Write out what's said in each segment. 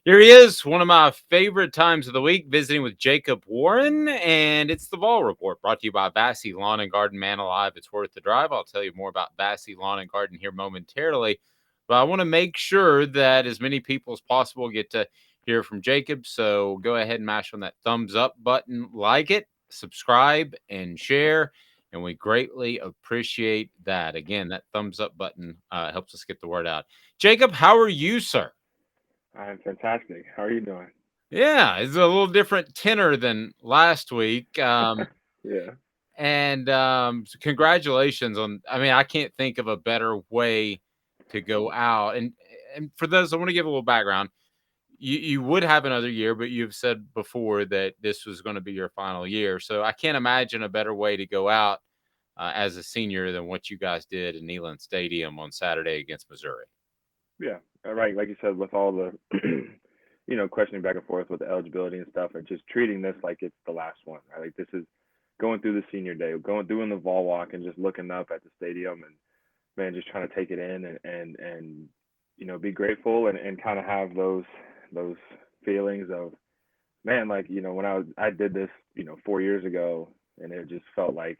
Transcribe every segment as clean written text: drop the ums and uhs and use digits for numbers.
Here he is, one of my favorite times of the week, visiting with Jacob Warren, and it's the Vol Report, brought to you by Vassy Lawn and Garden. Man alive, it's worth the drive. I'll tell you more about Vassy Lawn and Garden here momentarily, but I want to make sure that as many people as possible get to hear from Jacob. So go ahead and mash on that thumbs up button, like it, subscribe, and share. And we greatly appreciate that. Again, that thumbs up button helps us get the word out. Jacob, how are you, sir? I'm fantastic. How are you doing? Yeah, it's a little different tenor than last week. Yeah. And congratulations on. I mean, I can't think of a better way to go out. And for those, I want to give a little background. You would have another year, but you've said before that this was going to be your final year. So I can't imagine a better way to go out as a senior than what you guys did in Neyland Stadium on Saturday against Missouri. Yeah. Right. Like you said, with all the, questioning back and forth with the eligibility and stuff, and just treating this like it's the last one. Right? Like this is going through the senior day, going doing the Vol walk, and just looking up at the stadium, and man, just trying to take it in and be grateful and kind of have those feelings of man, like when I did this, 4 years ago, and it just felt like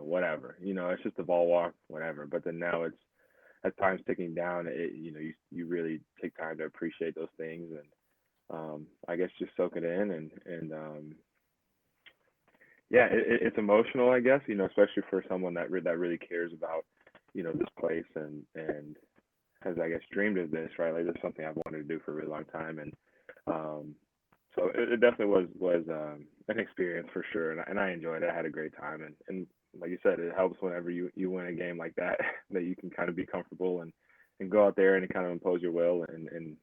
whatever, it's just a Vol walk, whatever. But then now it's as time's ticking down, you really take time to appreciate those things and I guess just soak it in and yeah, it's emotional, I guess, especially for someone that really cares about this place and has I guess dreamed of this, right? Like this is something I've wanted to do for a really long time, and um, so it definitely was an experience for sure, and I enjoyed it. I had a great time, and like you said, it helps whenever you win a game like that that you can kind of be comfortable and go out there and kind of impose your will and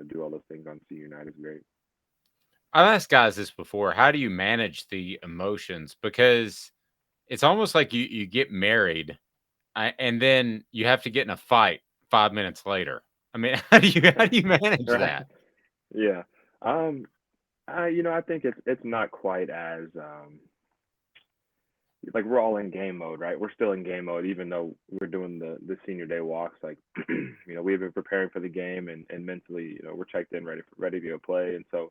do all those things on senior night is great. I've asked guys this before. How do you manage the emotions? Because it's almost like you get married, and then you have to get in a fight 5 minutes later. I mean, how do you manage Right. that? Yeah. Um, I think it's not quite as like we're all in game mode, right? We're still in game mode, even though we're doing the senior day walks. Like, we've been preparing for the game and mentally, we're checked in, ready to go play. And so,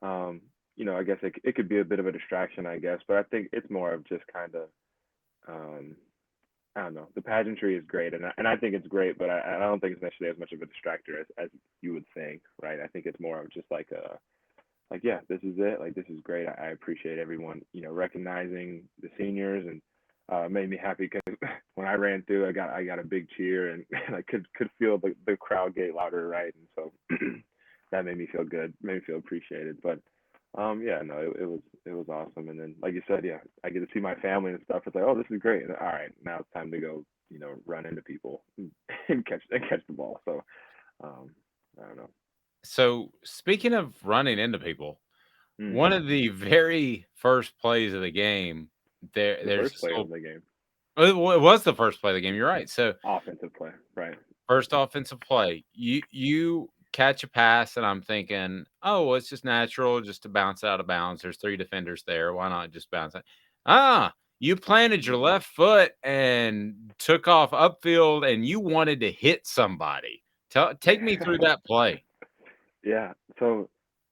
I guess it could be a bit of a distraction, I guess. But I think it's more of just kind of, um, I don't know. The pageantry is great, and I think it's great, but I don't think it's necessarily as much of a distractor as you would think, right? I think it's more of just like yeah, this is it. Like this is great. I appreciate everyone, recognizing the seniors, and made me happy because when I ran through, I got a big cheer, and I could feel the crowd get louder, right? And so that made me feel good, made me feel appreciated. But yeah, no, it was awesome. And then like you said, yeah, I get to see my family and stuff. It's like, oh, this is great. And, all right, now it's time to go, run into people and catch the ball. So um, I don't know. So, speaking of running into people, one Mm-hmm. of the very first plays of the game, The there's first this play of little. the game. It was the first play of the game. You're right. So Offensive play, right? first offensive play, you catch a pass, and I'm thinking, oh, well, it's just natural, just to bounce out of bounds. There's three defenders there. Why not just bounce it? You planted your left foot and took off upfield, and you wanted to hit somebody. Take me through that play. Yeah. So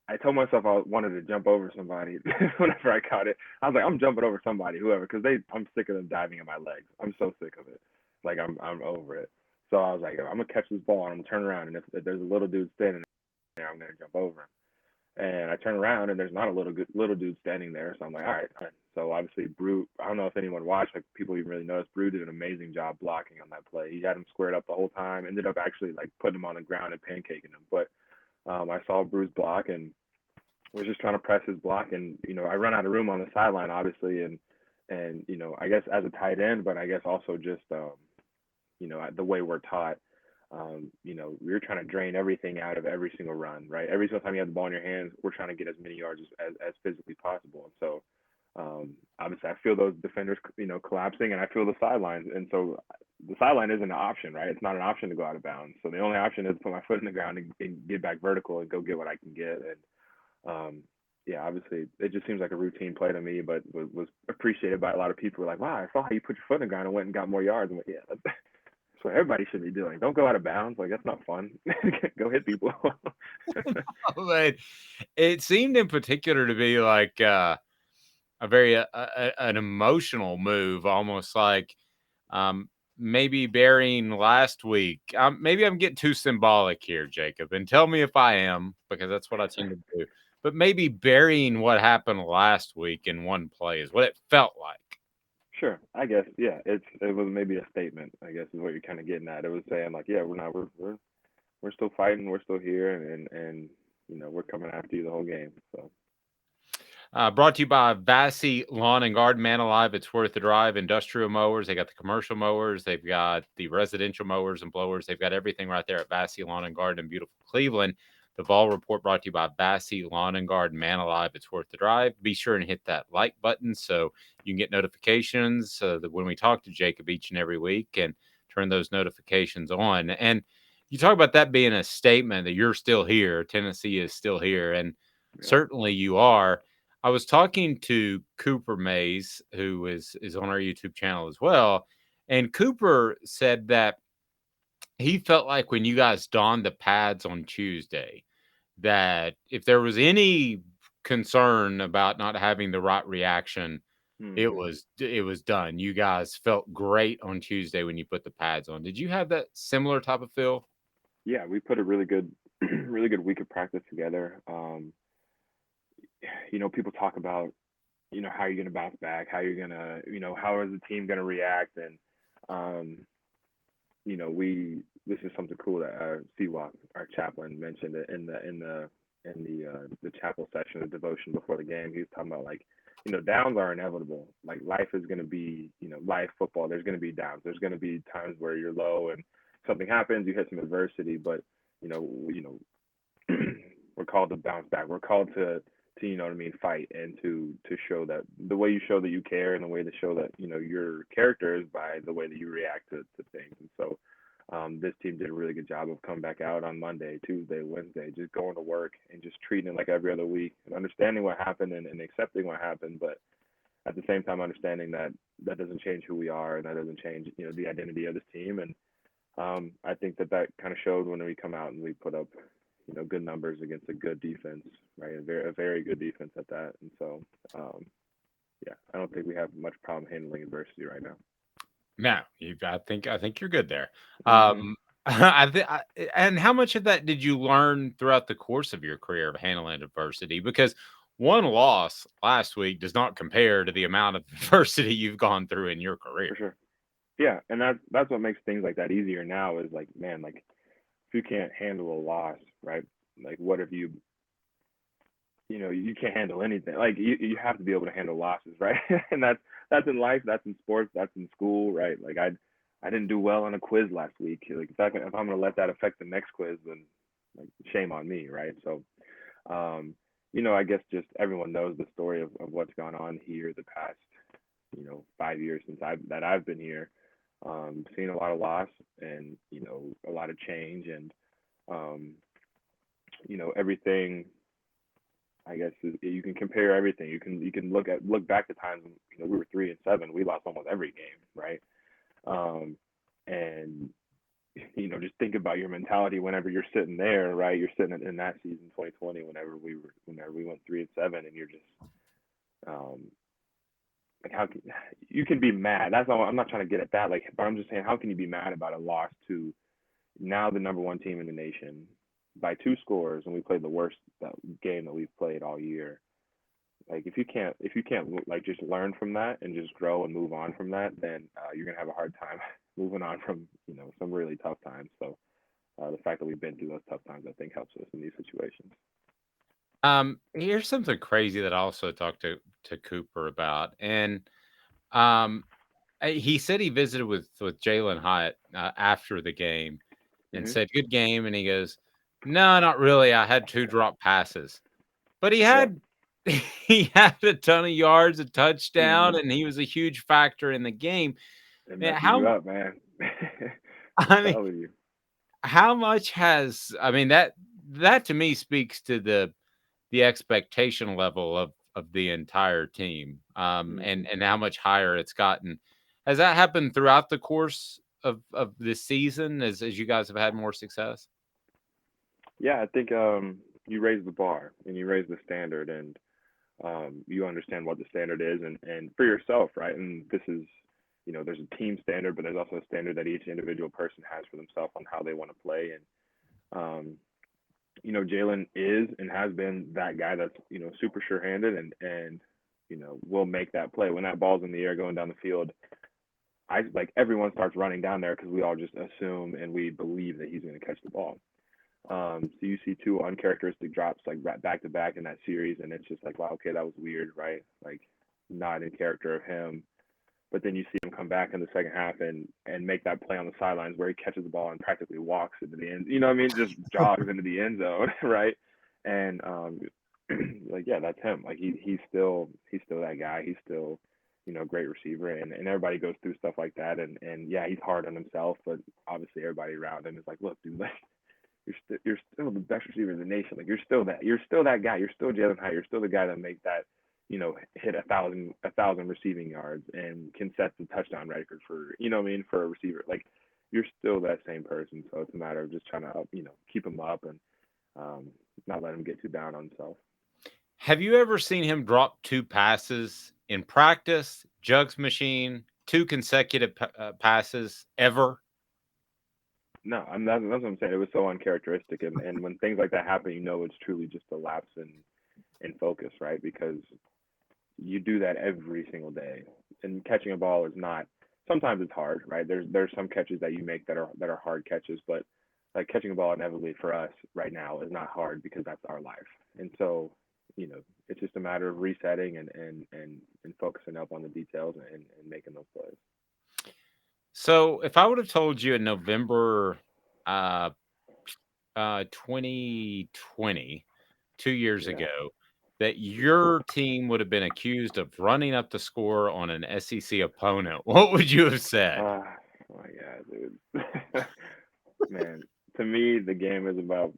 I told myself I wanted to jump over somebody whenever I caught it. I was like, I'm jumping over somebody, whoever, because I'm sick of them diving in my legs. I'm so sick of it. Like I'm over it. So I was like, I'm gonna catch this ball and I'm gonna turn around, and if there's a little dude standing there, I'm gonna jump over him. And I turn around and there's not a little dude standing there. So I'm like, all right, all right. So obviously Brew, I don't know if anyone watched, like people even really noticed, Brew did an amazing job blocking on that play. He had him squared up the whole time, ended up actually like putting him on the ground and pancaking him. But I saw Brew's block and was just trying to press his block, and I run out of room on the sideline, obviously, and I guess as a tight end, but I guess also just the way we're taught, we're trying to drain everything out of every single run, right? Every single time you have the ball in your hands, we're trying to get as many yards as physically possible. And so, obviously, I feel those defenders, collapsing, and I feel the sidelines. And so, the sideline isn't an option, right? It's not an option to go out of bounds. So the only option is to put my foot in the ground and get back vertical and go get what I can get. And yeah, obviously, it just seems like a routine play to me, but was appreciated by a lot of people. Who were like, wow, I saw how you put your foot in the ground and went and got more yards. And went, yeah, That's what everybody should be doing. Don't go out of bounds. Like that's not fun. Go hit people. But it seemed in particular to be like a very an emotional move, almost like um, maybe burying last week. Maybe I'm getting too symbolic here, Jacob, and tell me if I am, because that's what I tend to do. But maybe burying what happened last week in one play is what it felt like. Sure, I guess. Yeah, it was maybe a statement. I guess is what you're kind of getting at. It was saying like, yeah, we're still fighting. We're still here, and we're coming after you the whole game. So Brought to you by Vassy Lawn and Garden. Man alive, it's worth the drive. Industrial mowers. They got the commercial mowers. They've got the residential mowers and blowers. They've got everything right there at Vassy Lawn and Garden in beautiful Cleveland. The Vol Report brought to you by Vassy Lawn and Garden. Man alive, it's worth the drive. Be sure and hit that like button so you can get notifications that when we talk to Jacob each and every week, and turn those notifications on. And you talk about that being a statement that you're still here. Tennessee is still here, and yeah, certainly you are. I was talking to Cooper Mays, who is on our YouTube channel as well, and Cooper said that he felt like when you guys donned the pads on Tuesday, that if there was any concern about not having the right reaction, hmm it was done. You guys felt great on Tuesday when you put the pads on. Did you have that similar type of feel? yeah, we put a really good, really good week of practice together. People talk about how you're gonna bounce back, how you're gonna, how is the team gonna react, and um, we this is something cool that Siwak, our chaplain, mentioned it in the chapel session of devotion before the game. He was talking about like, downs are inevitable. Like life is gonna be, life football. There's gonna be downs. There's gonna be times where you're low and something happens, you hit some adversity, but we're called to bounce back. We're called to what I mean, fight and to show that the way you show that you care and the way to show that your character is by the way that you react to things. And so this team did a really good job of coming back out on Monday, Tuesday, Wednesday, just going to work and just treating it like every other week and understanding what happened and accepting what happened, but at the same time understanding that that doesn't change who we are and that doesn't change the identity of this team. And I think that kind of showed when we come out and we put up, good numbers against a good defense, right? A very good defense at that. And so, yeah, I don't think we have much problem handling adversity right now. No, I think you're good there. Mm-hmm. And how much of that did you learn throughout the course of your career of handling adversity? Because one loss last week does not compare to the amount of adversity you've gone through in your career. For sure. Yeah, and that's what makes things like that easier now. Is like, man, like if you can't handle a loss, right? Like, what if you can't handle anything. Like you have to be able to handle losses, right? And that's in life, that's in sports, that's in school, right? Like I didn't do well on a quiz last week. Like if I'm gonna let that affect the next quiz, then like shame on me, right? So I guess just everyone knows the story of what's gone on here the past 5 years since I've been here. Seen a lot of loss and a lot of change and um, everything. I guess you can compare everything. You can look back to times when, we were 3-7. We lost almost every game, right? Um, and just think about your mentality whenever you're sitting there, right? You're sitting in that season 2020, whenever we went 3-7, and you're just um, like, how can you can be mad? That's not. I'm not trying to get at that. Like, but I'm just saying, how can you be mad about a loss to now the number one team in the nation by 2 scores, and we played the worst game that we've played all year? Like if you can't like just learn from that and just grow and move on from that, then you're gonna have a hard time moving on from some really tough times. So the fact that we've been through those tough times, I think, helps us in these situations. Here's something crazy that I also talked to Cooper about, and um, he said he visited with Jalen Hyatt after the game and Hmm. said, "Good game," and he goes, "No, not really. I had 2 drop passes." But he Yep. had he had a ton of yards, a touchdown, Hmm. and he was a huge factor in the game. It Man, messes you up, man. I'm I mean, telling you. how much has that to me speaks to the expectation level of the entire team, Hmm. and how much higher it's gotten. Has that happened throughout the course of this season as you guys have had more success? Yeah, I think you raise the bar and you raise the standard, and you understand what the standard is, and for yourself, right? And this is, there's a team standard, but there's also a standard that each individual person has for themselves on how they want to play. And Jalen is and has been that guy that's super sure-handed and will make that play when that ball's in the air going down the field. I like everyone starts running down there because we all just assume and we believe that he's going to catch the ball. So you see two uncharacteristic drops like back to back in that series, and it's just like, wow, okay, that was weird, right? Like not in character of him. But then you see him come back in the second half and make that play on the sidelines where he catches the ball and practically walks into the end. You know what I mean? Just jogs into the end zone, right? And like yeah, that's him. Like he's still that guy. He's still a great receiver, and everybody goes through stuff like that. And yeah, he's hard on himself, but obviously everybody around him is like, look, dude, like you're still the best receiver in the nation. Like you're still that guy. You're still Jalen Hyatt. You're still the guy that makes that hit a thousand receiving yards and can set the touchdown record for what I mean for a receiver. Like you're still that same person. So it's a matter of just trying to keep him up and not let him get too down on himself. Have you ever seen him drop two passes in practice, jugs machine, two consecutive passes ever? No, that's what I'm saying. It was so uncharacteristic, and when things like that happen, it's truly just a lapse in focus, right? Because you do that every single day, and catching a ball is not. Sometimes it's hard, right? There's some catches that you make that are hard catches, but like catching a ball inevitably for us right now is not hard because that's our life, and so it's just a matter of resetting and focusing up on the details and making those plays. So if I would have told you in November uh 2020, 2 years Yeah. ago, that your team would have been accused of running up the score on an SEC opponent, what would you have said? Uh, oh my god, dude. Man, to me, the game is about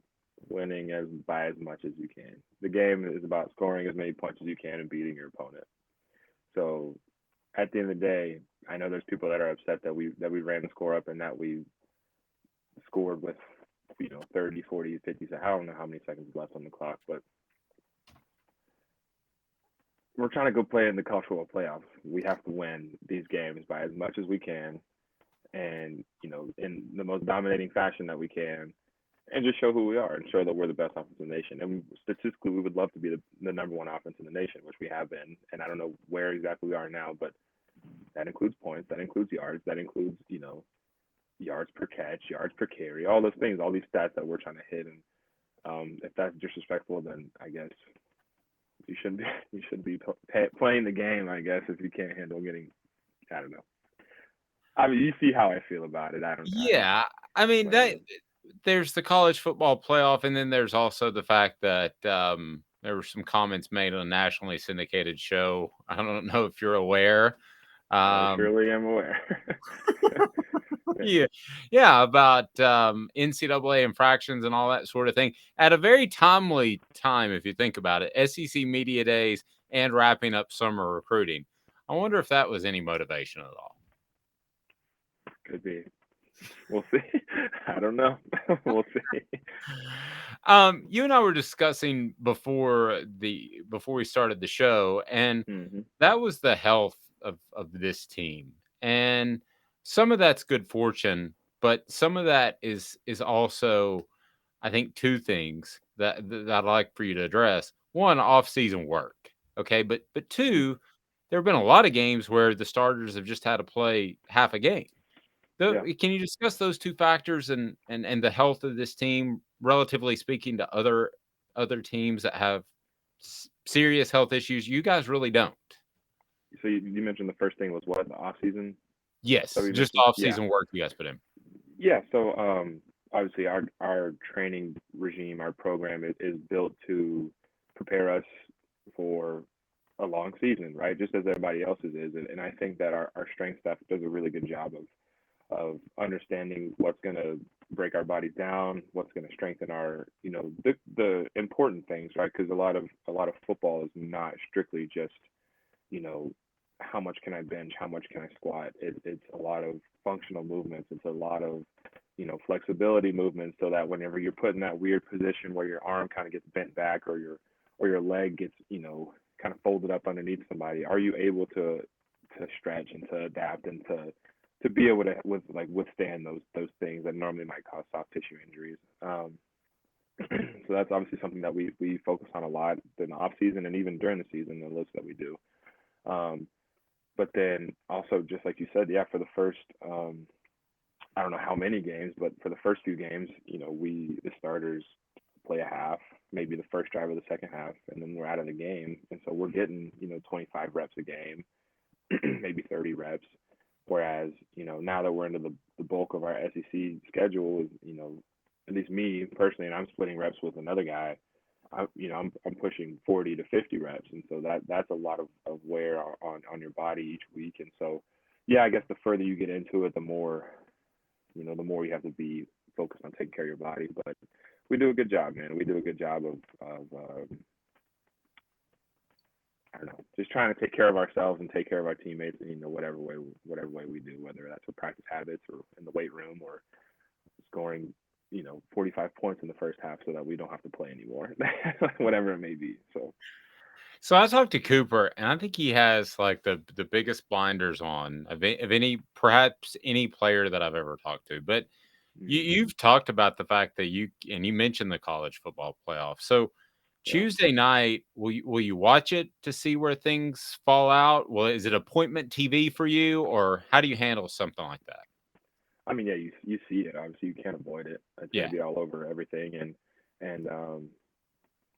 winning by as much as you can. The game is about scoring as many points as you can and beating your opponent. So at the end of the day, I know there's people that are upset that we ran the score up and that we scored with 30, 40, 50. I don't know how many seconds left on the clock, but we're trying to go play in the college football playoffs. We have to win these games by as much as we can, and in the most dominating fashion that we can, and just show who we are and show that we're the best offense in the nation. And statistically, we would love to be the number one offense in the nation, which we have been. And I don't know where exactly we are now, but that includes points, that includes yards, that includes yards per catch, yards per carry, all those things, all these stats that we're trying to hit. And if that's disrespectful, then I guess you should be playing the game. I guess if you can't handle getting, I don't know. I mean, you see how I feel about it. I don't, Yeah, I mean that whatever. there's the college football playoff, and then there's also the fact that there were some comments made on a nationally syndicated show. I don't know if you're aware. I Um, surely am aware. Yeah. yeah, yeah, about NCAA infractions and all that sort of thing at a very timely time, if you think about it. SEC media days and wrapping up summer recruiting. I wonder if that was any motivation at all. Could be. We'll see. I don't know. We'll see. You and I were discussing before we started the show, and Hmm. that was the health of this team. And some of that's good fortune, but some of that is also, I think, two things that I'd like for you to address. One, off-season work. Okay, but two, there have been a lot of games where the starters have just had to play half a game. Yeah. Can you discuss those 2 factors and the health of this team, relatively speaking to other teams that have serious health issues? You guys really don't. So you mentioned the first thing was what, the off season? Is that what Yes, you just mentioned? Yeah. off-season work you guys put in. Yeah. So obviously our training regime, our program is built to prepare us for a long season, right? Just as everybody else's is. And I think that our strength staff does a really good job of understanding what's going to break our bodies down, what's going to strengthen our, the important things, right? Because a lot of football is not strictly just, you know, how much can I bench, how much can I squat. It's a lot of functional movements. It's a lot of flexibility movements, so that whenever you're put in that weird position where your arm kind of gets bent back or your leg gets kind of folded up underneath somebody, are you able to stretch and to adapt and to be able to withstand those things that normally might cause soft tissue injuries. So that's obviously something that we focus on a lot in the off season and even during the season, the lifts that we do. Um, but then also, just like you said, yeah, for the first I don't know how many games, but for the first few games, the starters play a half, maybe the first drive of the second half, and then we're out of the game, and so we're getting 25 reps a game, maybe 30 reps. Whereas now that we're into the bulk of our SEC schedule, at least me personally, and I'm splitting reps with another guy. I'm pushing 40 to 50 reps, and so that's a lot of wear on your body each week. And so, yeah, I guess the further you get into it, the more the more you have to be focused on taking care of your body. But we do a good job, man. We do a good job of I don't know, just trying to take care of ourselves and take care of our teammates. Whatever way we do, whether that's with practice habits or in the weight room or scoring 45 points in the first half so that we don't have to play anymore, whatever it may be. So I talked to Cooper, and I think he has like the biggest blinders on of any perhaps any player that I've ever talked to. But you've talked about the fact that you mentioned the college football playoff. So Yeah. Tuesday night, will you watch it to see where things fall out? Well, is it appointment TV for you, or how do you handle something like that? I mean, yeah, you see it. Obviously, you can't avoid it. It's going Yeah. to be all over everything, and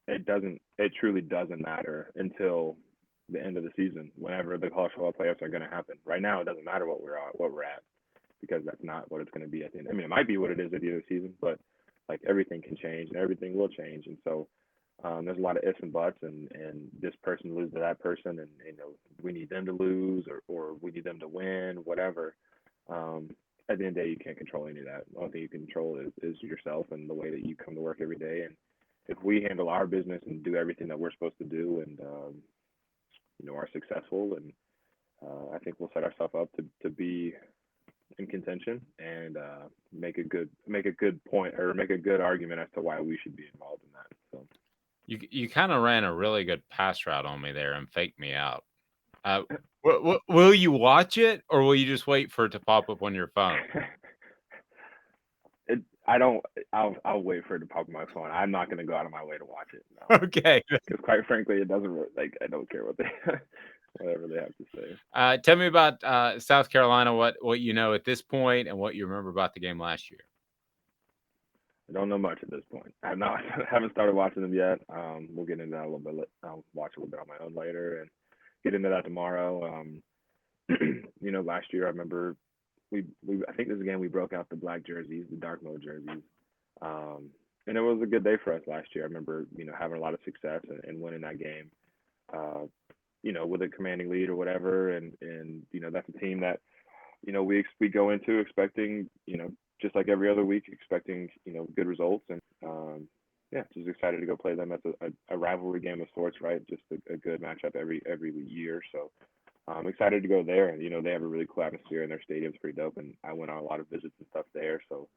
it truly doesn't matter until the end of the season, whenever the college football playoffs are going to happen. Right now, it doesn't matter what we're at, because that's not what it's going to be at the end. I mean, it might be what it is at the end of the season, but like everything can change and everything will change, and so there's a lot of ifs and buts, and this person loses to that person, and we need them to lose, or we need them to win, whatever. At the end of the day, you can't control any of that. The only thing you can control is yourself and the way that you come to work every day. And if we handle our business and do everything that we're supposed to do, and are successful, and I think we'll set ourselves up to be in contention and make a good point, or make a good argument as to why we should be involved in that. So You kind of ran a really good pass route on me there and faked me out. Will you watch it, or will you just wait for it to pop up on your phone? I don't. I'll wait for it to pop on my phone. I'm not going to go out of my way to watch it. No. Okay. Because quite frankly, it doesn't I don't care what they whatever they have to say. Tell me about South Carolina. What you know at this point, and what you remember about the game last year. I don't know much at this point. I not haven't started watching them yet. We'll get into that a little bit. I'll watch a little bit on my own later and get into that tomorrow. Last year I remember we I think this game we broke out the black jerseys, the dark mode jerseys, and it was a good day for us last year. I remember having a lot of success and winning that game. Uh, with a commanding lead or whatever, and that's a team that we go into expecting just like every other week, expecting good results, and yeah, just excited to go play them. That's a rivalry game of sorts, right? Just a good matchup every year. So I'm excited to go there. And they have a really cool atmosphere, and their stadium's pretty dope. And I went on a lot of visits and stuff there. So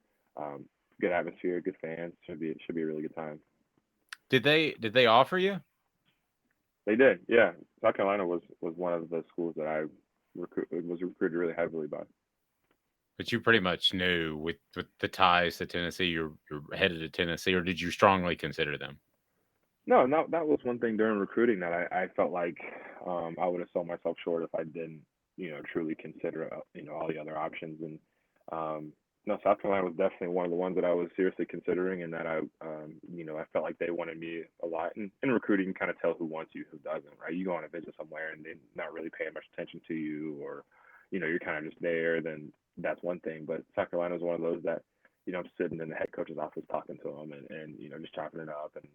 good atmosphere, good fans. Should be a really good time. Did they offer you? They did, yeah. South Carolina was one of the schools that I was recruited really heavily by. But you pretty much knew with the ties to Tennessee, you're headed to Tennessee, or did you strongly consider them? No, that was one thing during recruiting that I felt like I would have sold myself short if I didn't, truly consider, all the other options. And no, South Carolina was definitely one of the ones that I was seriously considering, and that I felt like they wanted me a lot. And in recruiting, you kind of tell who wants you, who doesn't, right? You go on a visit somewhere and they're not really paying much attention to you, or, you're kind of just there, then that's one thing. But South Carolina was one of those that I'm sitting in the head coach's office talking to them, and just chopping it up, and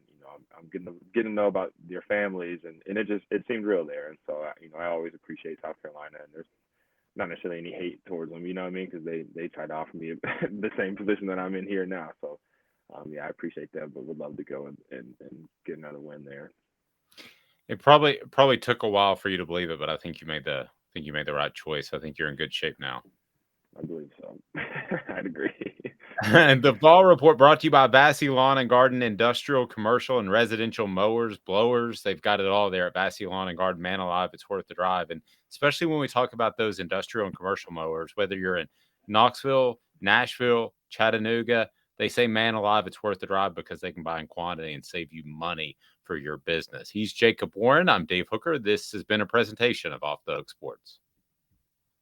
I'm getting to know about their families, and it seemed real there. And so I always appreciate South Carolina, and there's not necessarily any hate towards them, you know what I mean? Because they tried to offer me the same position that I'm in here now. So yeah, I appreciate that, but would love to go and get another win there. It probably took a while for you to believe it, but I think you made the think you made the right choice. I think you're in good shape now. I believe so. I'd agree. And the Fall Report brought to you by Vassy Lawn and Garden, industrial, commercial, and residential mowers, blowers. They've got it all there at Vassy Lawn and Garden. Man alive, it's worth the drive. And especially when we talk about those industrial and commercial mowers, whether you're in Knoxville, Nashville, Chattanooga, they say man alive, it's worth the drive because they can buy in quantity and save you money for your business. He's Jacob Warren. I'm Dave Hooker. This has been a presentation of Off the Hook Sports.